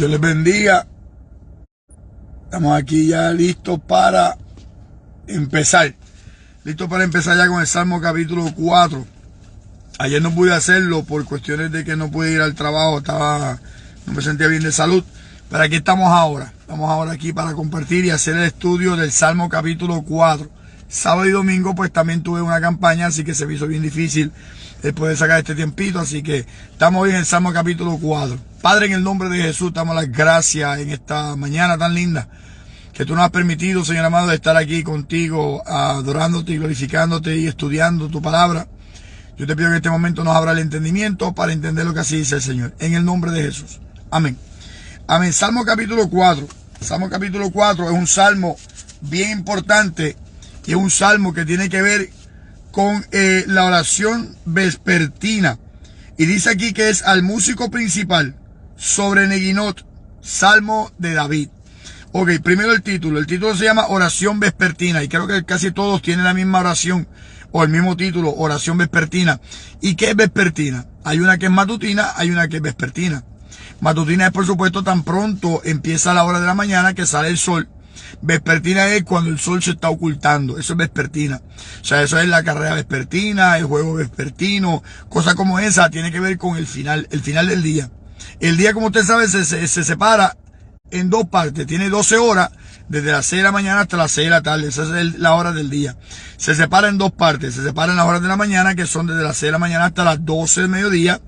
Dios les bendiga. Estamos aquí ya listos para empezar. Listos para empezar ya con el Salmo capítulo 4. Ayer no pude hacerlo por cuestiones de que no pude ir al trabajo. No me sentía bien de salud. Pero aquí estamos ahora. Estamos ahora aquí para compartir y hacer el estudio del Salmo capítulo 4. Sábado y domingo pues también tuve una campaña, así que se me hizo bien difícil poder sacar este tiempito. Así que estamos hoy en el Salmo capítulo 4. Padre, en el nombre de Jesús, damos las gracias en esta mañana tan linda que tú nos has permitido, Señor amado, de estar aquí contigo, adorándote y glorificándote y estudiando tu palabra. Yo te pido que en este momento nos abra el entendimiento para entender lo que así dice el Señor. En el nombre de Jesús. Amén. Amén. Salmo capítulo 4. Salmo capítulo 4 es un salmo bien importante y es un salmo que tiene que ver con la oración vespertina. Y dice aquí que es al músico principal sobre Neguinot, salmo de David. Ok, primero el título. El título se llama oración vespertina y creo que casi todos tienen la misma oración o el mismo título, oración vespertina. ¿Y qué es vespertina? Hay una que es matutina, hay una que es vespertina. Matutina es, por supuesto, tan pronto empieza la hora de la mañana que sale el sol. Vespertina es cuando el sol se está ocultando. Eso es vespertina. O sea, eso es la carrera vespertina, el juego vespertino, cosas como esa. Tiene que ver con el final del día. El día, como usted sabe, se separa en dos partes. Tiene 12 horas, desde las 6 de la mañana hasta las 6 de la tarde. Esa es la hora del día. Se separa en dos partes. Se separan las horas de la mañana, que son desde las 6 de la mañana hasta las 12 del mediodía.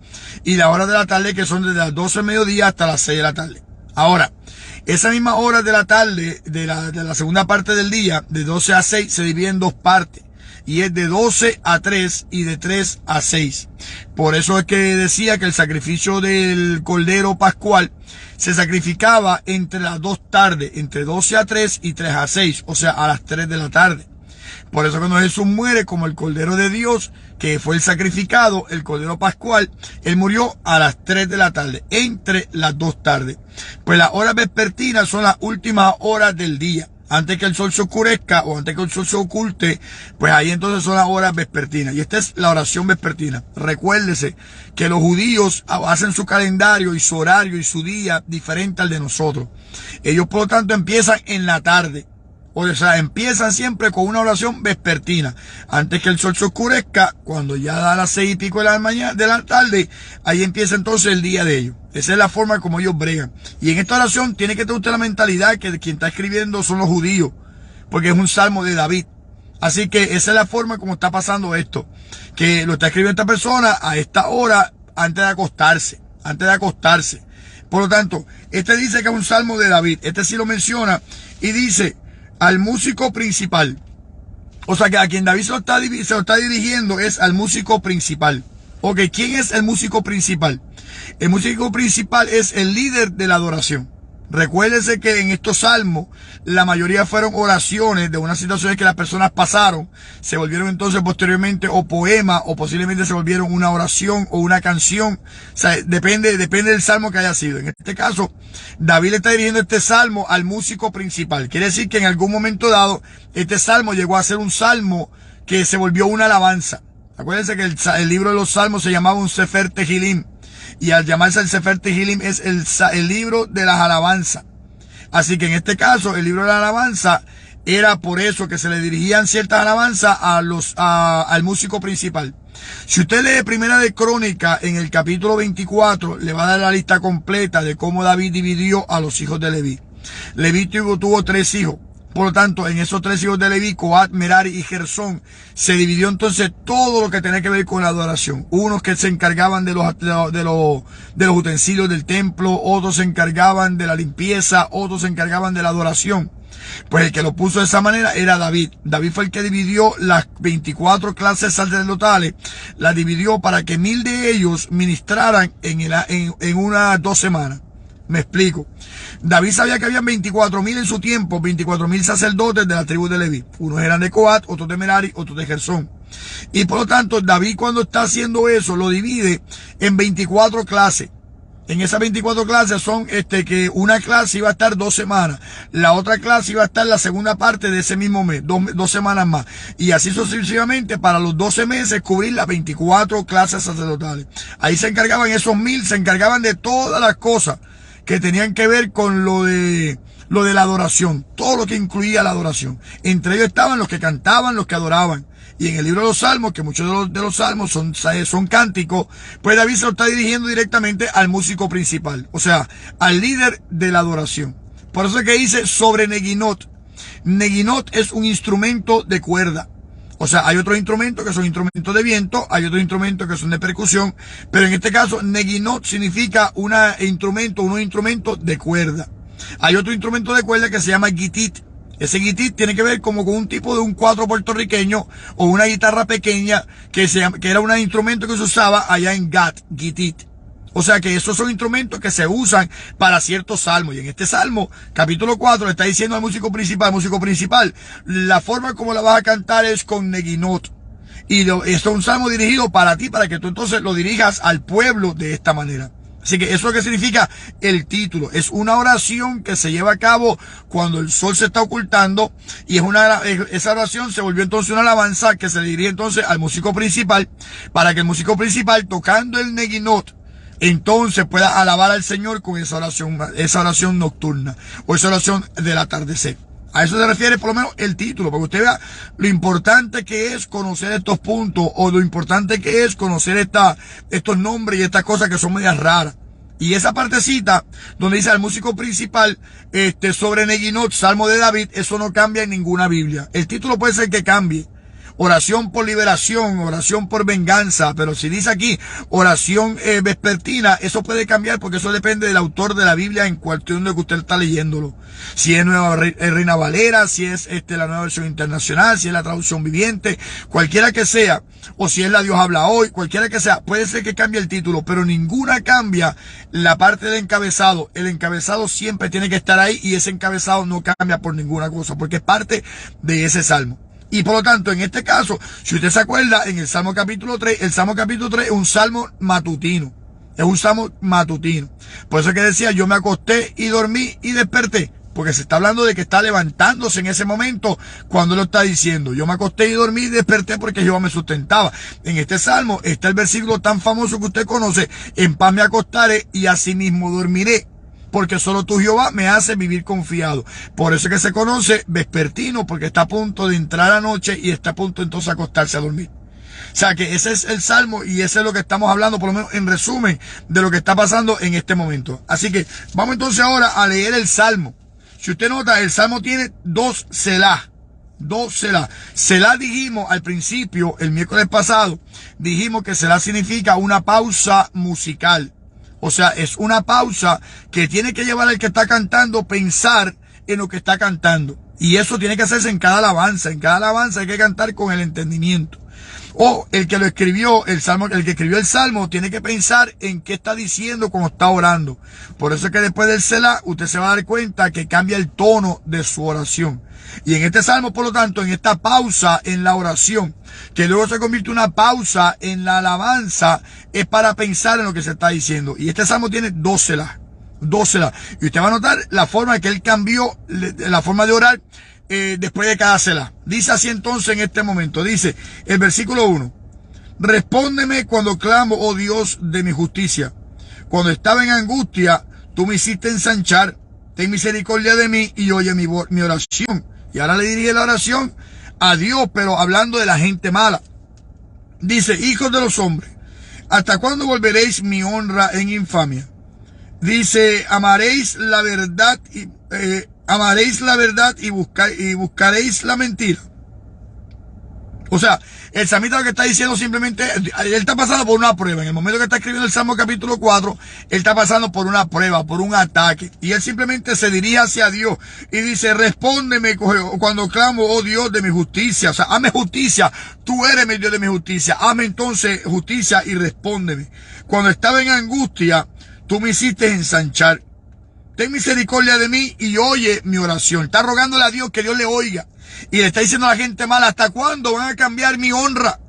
Y las horas de la tarde, que son desde las 12 del mediodía hasta las 6 de la tarde. Ahora, esa misma hora de la tarde, de la segunda parte del día, de 12 a 6, se divide en dos partes. Y es de 12 a 3 y de 3 a 6. Por eso es que decía que el sacrificio del Cordero Pascual se sacrificaba entre las dos tardes, entre 12 a 3 y 3 a 6, o sea, a las 3 de la tarde. Por eso cuando Jesús muere como el Cordero de Dios, que fue el sacrificado, el Cordero Pascual, él murió a las 3 de la tarde, entre las dos tardes. Pues las horas vespertinas son las últimas horas del día. Antes que el sol se oscurezca o antes que el sol se oculte, pues ahí entonces son las horas vespertinas. Y esta es la oración vespertina. Recuérdese que los judíos hacen su calendario y su horario y su día diferente al de nosotros. Ellos por lo tanto empiezan en la tarde. O sea, empiezan siempre con una oración vespertina. Antes que el sol se oscurezca, cuando ya da las 6 y pico de la tarde, ahí empieza entonces el día de ellos. Esa es la forma como ellos bregan. Y en esta oración tiene que tener usted la mentalidad que quien está escribiendo son los judíos. Porque es un salmo de David. Así que esa es la forma como está pasando esto. Que lo está escribiendo esta persona a esta hora antes de acostarse. Antes de acostarse. Por lo tanto, este dice que es un salmo de David. Este sí lo menciona y dice al músico principal. O sea que a quien David se lo está dirigiendo es al músico principal. Ok, ¿quién es el músico principal? El músico principal es el líder de la adoración. Recuérdese que en estos salmos la mayoría fueron oraciones de unas situaciones que las personas pasaron, se volvieron entonces posteriormente o poemas o posiblemente se volvieron una oración o una canción. O sea, depende del salmo que haya sido. En este caso, David le está dirigiendo este salmo al músico principal. Quiere decir que en algún momento dado este salmo llegó a ser un salmo que se volvió una alabanza. Acuérdense que el libro de los salmos se llamaba un Sefer Tehilim. Y al llamarse el Sefer Tehilim es el libro de las alabanzas. Así que en este caso, el libro de la alabanza era por eso que se le dirigían ciertas alabanzas al músico principal. Si usted lee Primera de Crónica en el capítulo 24, le va a dar la lista completa de cómo David dividió a los hijos de Leví. Leví tuvo 3 hijos. Por lo tanto, en esos 3 hijos de Leví, Coat, Merari y Gersón, se dividió entonces todo lo que tenía que ver con la adoración. Unos que se encargaban de los utensilios del templo, otros se encargaban de la limpieza, otros se encargaban de la adoración. Pues el que lo puso de esa manera era David. David fue el que dividió las 24 clases sacerdotales, las dividió para que 1000 de ellos ministraran en unas 2 semanas. Me explico. David sabía que había 24.000 en su tiempo, 24.000 sacerdotes de la tribu de Leví. Unos eran de Coat, otros de Merari, otros de Gersón. Y por lo tanto, David cuando está haciendo eso, lo divide en 24 clases. En esas 24 clases son que una clase iba a estar 2 semanas, la otra clase iba a estar la segunda parte de ese mismo mes, 2 semanas más. Y así sucesivamente para los 12 meses cubrir las 24 clases sacerdotales. Ahí se encargaban esos 1000, se encargaban de todas las cosas que tenían que ver con lo de la adoración, todo lo que incluía la adoración. Entre ellos estaban los que cantaban, los que adoraban. Y en el libro de los Salmos, que muchos de los Salmos son cánticos, pues David se lo está dirigiendo directamente al músico principal, o sea, al líder de la adoración. Por eso es que dice sobre Neginot. Neginot es un instrumento de cuerda. O sea, hay otros instrumentos que son instrumentos de viento, hay otros instrumentos que son de percusión, pero en este caso, Neginot significa unos instrumentos de cuerda. Hay otro instrumento de cuerda que se llama guitit. Ese guitit tiene que ver como con un tipo de un cuatro puertorriqueño o una guitarra pequeña que era un instrumento que se usaba allá en Gat, guitit. O sea que esos son instrumentos que se usan para ciertos salmos. Y en este salmo, capítulo 4, le está diciendo al músico principal, la forma como la vas a cantar es con Neginot. Y esto es un salmo dirigido para ti, para que tú entonces lo dirijas al pueblo de esta manera. Así que eso es lo que significa el título. Es una oración que se lleva a cabo cuando el sol se está ocultando, y esa oración se volvió entonces una alabanza que se le dirige entonces al músico principal, para que el músico principal, tocando el Neginot, entonces pueda alabar al Señor con esa oración nocturna, o esa oración del atardecer. A eso se refiere por lo menos el título, para que usted vea lo importante que es conocer estos puntos, o lo importante que es conocer estos nombres y estas cosas que son medias raras. Y esa partecita donde dice al músico principal, sobre Neginot, Salmo de David, eso no cambia en ninguna Biblia. El título puede ser que cambie. Oración por liberación, oración por venganza, pero si dice aquí oración vespertina, eso puede cambiar porque eso depende del autor de la Biblia en cuestión de que usted está leyéndolo. Si es Reina Valera, si es la nueva versión internacional, si es la traducción viviente, cualquiera que sea, o si es la Dios habla hoy, cualquiera que sea, puede ser que cambie el título, pero ninguna cambia la parte del encabezado. El encabezado siempre tiene que estar ahí, y ese encabezado no cambia por ninguna cosa, porque es parte de ese salmo. Y por lo tanto, en este caso, si usted se acuerda, en el Salmo capítulo 3, el Salmo capítulo 3 es un salmo matutino. Es un salmo matutino. Por eso es que decía, yo me acosté y dormí y desperté. Porque se está hablando de que está levantándose en ese momento cuando lo está diciendo. Yo me acosté y dormí y desperté porque Jehová me sustentaba. En este salmo está el versículo tan famoso que usted conoce: en paz me acostaré y asimismo dormiré, porque solo tú, Jehová, me hace vivir confiado. Por eso es que se conoce vespertino, porque está a punto de entrar a la noche y está a punto entonces de acostarse a dormir. O sea que ese es el salmo, y ese es lo que estamos hablando, por lo menos en resumen, de lo que está pasando en este momento. Así que vamos entonces ahora a leer el salmo. Si usted nota, el salmo tiene dos selah. Dos selah. Selah dijimos al principio, el miércoles pasado, dijimos que selah significa una pausa musical. O sea, es una pausa que tiene que llevar al que está cantando a pensar en lo que está cantando. Y eso tiene que hacerse en cada alabanza. En cada alabanza hay que cantar con el entendimiento. O el que lo escribió, el que escribió el salmo, tiene que pensar en qué está diciendo cuando está orando. Por eso es que después del selah, usted se va a dar cuenta que cambia el tono de su oración. Y en este salmo, por lo tanto, en esta pausa en la oración, que luego se convierte en una pausa en la alabanza, es para pensar en lo que se está diciendo. Y este salmo tiene dos selah. Dos selah. Y usted va a notar la forma en que él cambió, la forma de orar, después de cada selah. Dice así entonces en este momento, dice el versículo 1: respóndeme cuando clamo, oh Dios de mi justicia. Cuando estaba en angustia, tú me hiciste ensanchar. Ten misericordia de mí y oye mi oración. Y ahora le dirige la oración a Dios, pero hablando de la gente mala. Dice: hijos de los hombres, ¿hasta cuándo volveréis mi honra en infamia? Dice: amaréis la verdad y buscaréis la mentira. O sea, el salmista lo que está diciendo simplemente, él está pasando por una prueba. En el momento que está escribiendo el Salmo capítulo 4, él está pasando por una prueba, por un ataque. Y él simplemente se dirige hacia Dios y dice: respóndeme cuando clamo, oh Dios de mi justicia. O sea, hazme justicia. Tú eres mi Dios de mi justicia. Hazme entonces justicia y respóndeme. Cuando estaba en angustia, tú me hiciste ensanchar. Ten misericordia de mí y oye mi oración. Está rogándole a Dios que Dios le oiga. Y le está diciendo a la gente mala: ¿hasta cuándo van a cambiar mi honra?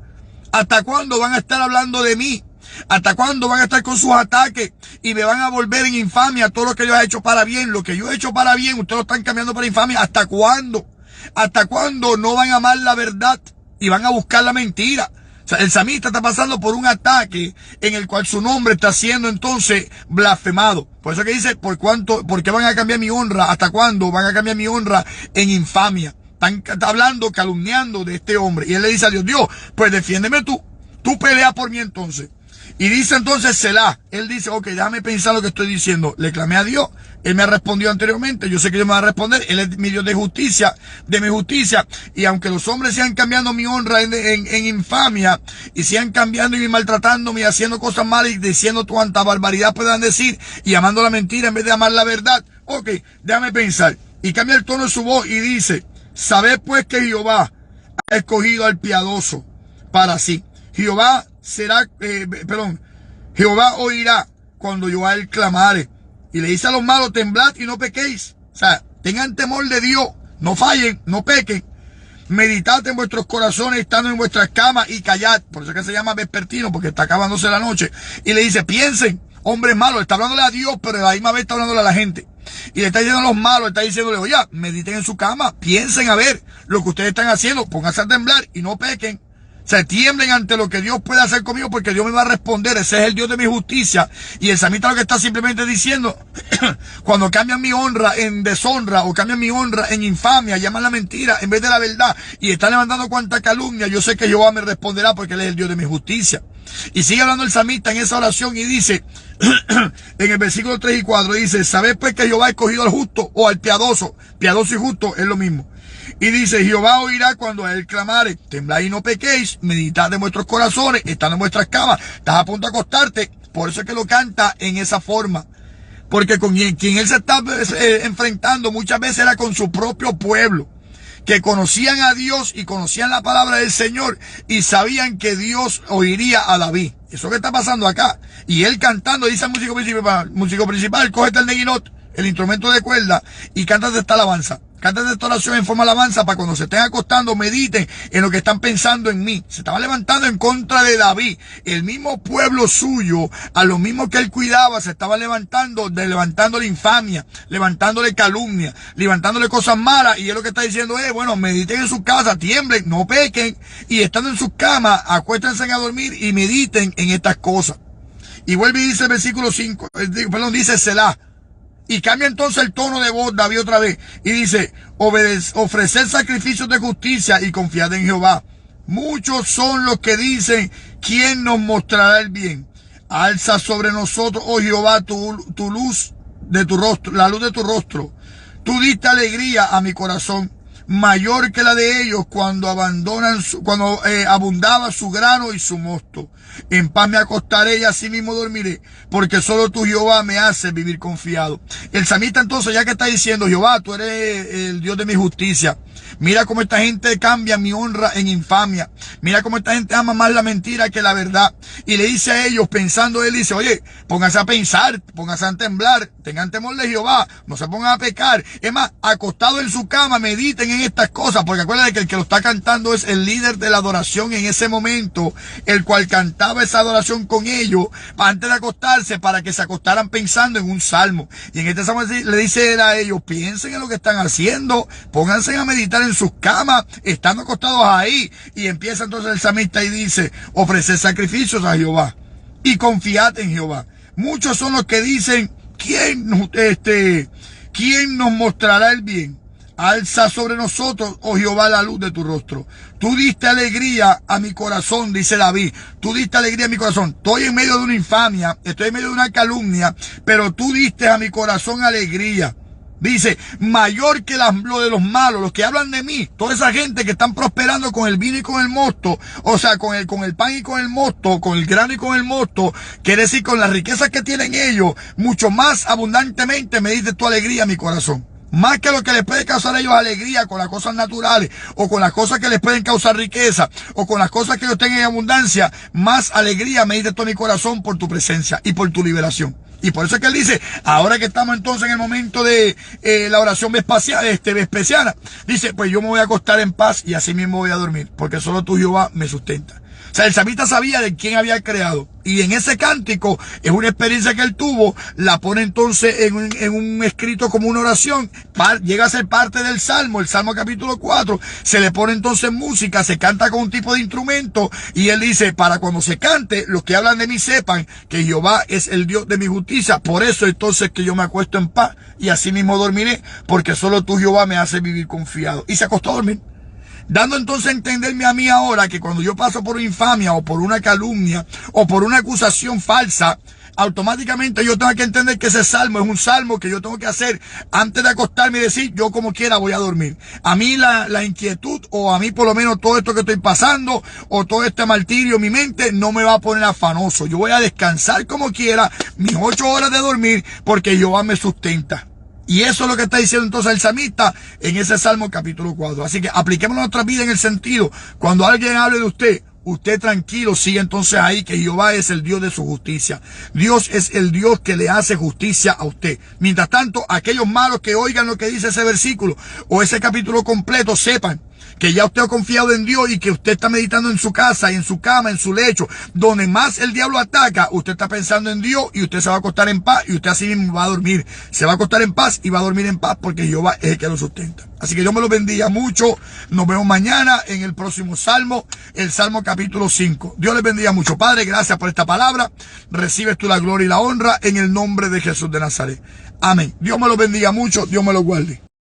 ¿Hasta cuándo van a estar hablando de mí? ¿Hasta cuándo van a estar con sus ataques y me van a volver en infamia todo lo que yo he hecho para bien? Lo que yo he hecho para bien, ustedes lo están cambiando para infamia. ¿Hasta cuándo? ¿Hasta cuándo no van a amar la verdad y van a buscar la mentira? O sea, el salmista está pasando por un ataque en el cual su nombre está siendo entonces blasfemado. Por eso que dice, ¿por qué van a cambiar mi honra? ¿Hasta cuándo van a cambiar mi honra en infamia? Está hablando, calumniando de este hombre. Y él le dice a Dios, Dios, pues defiéndeme tú. Tú peleas por mí entonces. Y dice entonces Selah. Él dice, ok, déjame pensar lo que estoy diciendo. Le clamé a Dios. Él me ha respondido anteriormente. Yo sé que Dios me va a responder. Él es mi Dios de justicia, de mi justicia. Y aunque los hombres sigan cambiando mi honra en infamia, y sigan cambiando y maltratándome y haciendo cosas malas y diciendo cuanta barbaridad puedan decir y amando la mentira en vez de amar la verdad. Ok, déjame pensar. Y cambia el tono de su voz y dice, sabed pues que Jehová ha escogido al piadoso para sí. Jehová Jehová oirá cuando yo a él clamare. Y le dice a los malos, temblad y no pequéis. O sea, tengan temor de Dios, no fallen, no pequen. Meditad en vuestros corazones estando en vuestras camas y callad. Por eso es que se llama vespertino, porque está acabándose la noche. Y le dice, piensen, hombres malos. Está hablándole a Dios, pero a la misma vez está hablándole a la gente. Y le está diciendo a los malos, está diciéndole, oye, mediten en su cama, piensen a ver lo que ustedes están haciendo, pónganse a temblar y no pequen. Se tiemblen ante lo que Dios puede hacer conmigo, porque Dios me va a responder. Ese es el Dios de mi justicia. Y el salmista lo que está simplemente diciendo, cuando cambian mi honra en deshonra o cambian mi honra en infamia, llaman la mentira en vez de la verdad y están levantando cuanta calumnia, yo sé que Jehová me responderá porque Él es el Dios de mi justicia. Y sigue hablando el salmista en esa oración y dice, en el versículo 3 y 4, dice, ¿sabed pues que Jehová ha escogido al justo o al piadoso? Piadoso y justo es lo mismo. Y dice, Jehová oirá cuando a él clamare, temblad y no pequéis, meditad en vuestros corazones, estando en vuestras camas, estás a punto de acostarte. Por eso es que lo canta en esa forma. Porque con quien él se está enfrentando muchas veces era con su propio pueblo, que conocían a Dios y conocían la palabra del Señor y sabían que Dios oiría a David. Eso que está pasando acá. Y él cantando, dice al músico principal, cógete el neguinot, el instrumento de cuerda, y cántate esta alabanza. Cántate esta oración en forma de alabanza para cuando se estén acostando, mediten en lo que están pensando en mí. Se estaban levantando en contra de David. El mismo pueblo suyo, a lo mismo que él cuidaba, se estaba levantándole infamia, levantándole calumnia, levantándole cosas malas. Y él lo que está diciendo es, bueno, mediten en su casa, tiemblen, no pequen. Y estando en sus camas, acuéstense a dormir y mediten en estas cosas. Y vuelve y dice el versículo 5, dice Selah. Y cambia entonces el tono de voz David otra vez. Y dice, ofrecer sacrificios de justicia y confiad en Jehová. Muchos son los que dicen, ¿quién nos mostrará el bien? Alza sobre nosotros, oh Jehová, tu luz de tu rostro, la luz de tu rostro. Tú diste alegría a mi corazón, mayor que la de ellos cuando abundaba su grano y su mosto. En paz me acostaré y así mismo dormiré, porque solo tú, Jehová, me haces vivir confiado. El salmista entonces, ya que está diciendo, Jehová, tú eres el Dios de mi justicia. Mira cómo esta gente cambia mi honra en infamia. Mira cómo esta gente ama más la mentira que la verdad. Y le dice a ellos, pensando, él dice, oye, pónganse a pensar, pónganse a temblar, tengan temor de Jehová, no se pongan a pecar. Es más, acostado en su cama, mediten en estas cosas, porque acuérdense que el que lo está cantando es el líder de la adoración en ese momento, el cual cantaba esa adoración con ellos antes de acostarse, para que se acostaran pensando en un salmo. Y en este salmo le dice a ellos, piensen en lo que están haciendo, pónganse a meditar en sus camas, estando acostados ahí. Y empieza entonces el salmista y dice, ofreced sacrificios a Jehová y confiad en Jehová. Muchos son los que dicen, ¿quién nos mostrará el bien? Alza sobre nosotros, oh Jehová, la luz de tu rostro. Tú diste alegría a mi corazón, dice David. Tú diste alegría a mi corazón. Estoy en medio de una infamia, estoy en medio de una calumnia, pero tú diste a mi corazón alegría. Dice, mayor que lo de los malos, los que hablan de mí, toda esa gente que están prosperando con el vino y con el mosto, o sea, con el pan y con el mosto, con el grano y con el mosto, quiere decir con las riquezas que tienen ellos, mucho más abundantemente me diste tu alegría a mi corazón. Más que lo que les puede causar a ellos alegría con las cosas naturales, o con las cosas que les pueden causar riqueza, o con las cosas que ellos tengan en abundancia, más alegría me diste tú a mi corazón por tu presencia y por tu liberación. Y por eso es que él dice, ahora que estamos entonces en el momento de la oración vespasiana, dice, pues yo me voy a acostar en paz y así mismo voy a dormir, porque solo tú, Jehová, me sustenta. O sea, el salmista sabía de quién había creado. Y en ese cántico, es una experiencia que él tuvo, la pone entonces en un escrito como una oración, llega a ser parte del Salmo, el Salmo capítulo 4, se le pone entonces música, se canta con un tipo de instrumento, y él dice, para cuando se cante, los que hablan de mí sepan que Jehová es el Dios de mi justicia, por eso entonces que yo me acuesto en paz, y así mismo dormiré, porque solo tú, Jehová, me haces vivir confiado. Y se acostó a dormir. Dando entonces a entenderme a mí ahora que cuando yo paso por una infamia o por una calumnia o por una acusación falsa, automáticamente yo tengo que entender que ese salmo es un salmo que yo tengo que hacer antes de acostarme y decir, yo como quiera voy a dormir. A mí la inquietud, o a mí por lo menos todo esto que estoy pasando, o todo este martirio en mi mente, no me va a poner afanoso. Yo voy a descansar como quiera, mis 8 horas de dormir, porque Jehová me sustenta. Y eso es lo que está diciendo entonces el salmista en ese Salmo capítulo 4. Así que apliquemos nuestra vida en el sentido, cuando alguien hable de usted tranquilo, sigue entonces ahí que Jehová es el Dios de su justicia. Dios es el Dios que le hace justicia a usted. Mientras tanto, aquellos malos que oigan lo que dice ese versículo o ese capítulo completo, sepan que ya usted ha confiado en Dios y que usted está meditando en su casa, en su cama, en su lecho, donde más el diablo ataca, usted está pensando en Dios y usted se va a acostar en paz y usted así mismo va a dormir. Se va a acostar en paz y va a dormir en paz porque Jehová es el que lo sustenta. Así que Dios me lo bendiga mucho. Nos vemos mañana en el próximo Salmo, el Salmo capítulo 5. Dios les bendiga mucho. Padre, gracias por esta palabra. Recibes tú la gloria y la honra en el nombre de Jesús de Nazaret. Amén. Dios me lo bendiga mucho. Dios me lo guarde.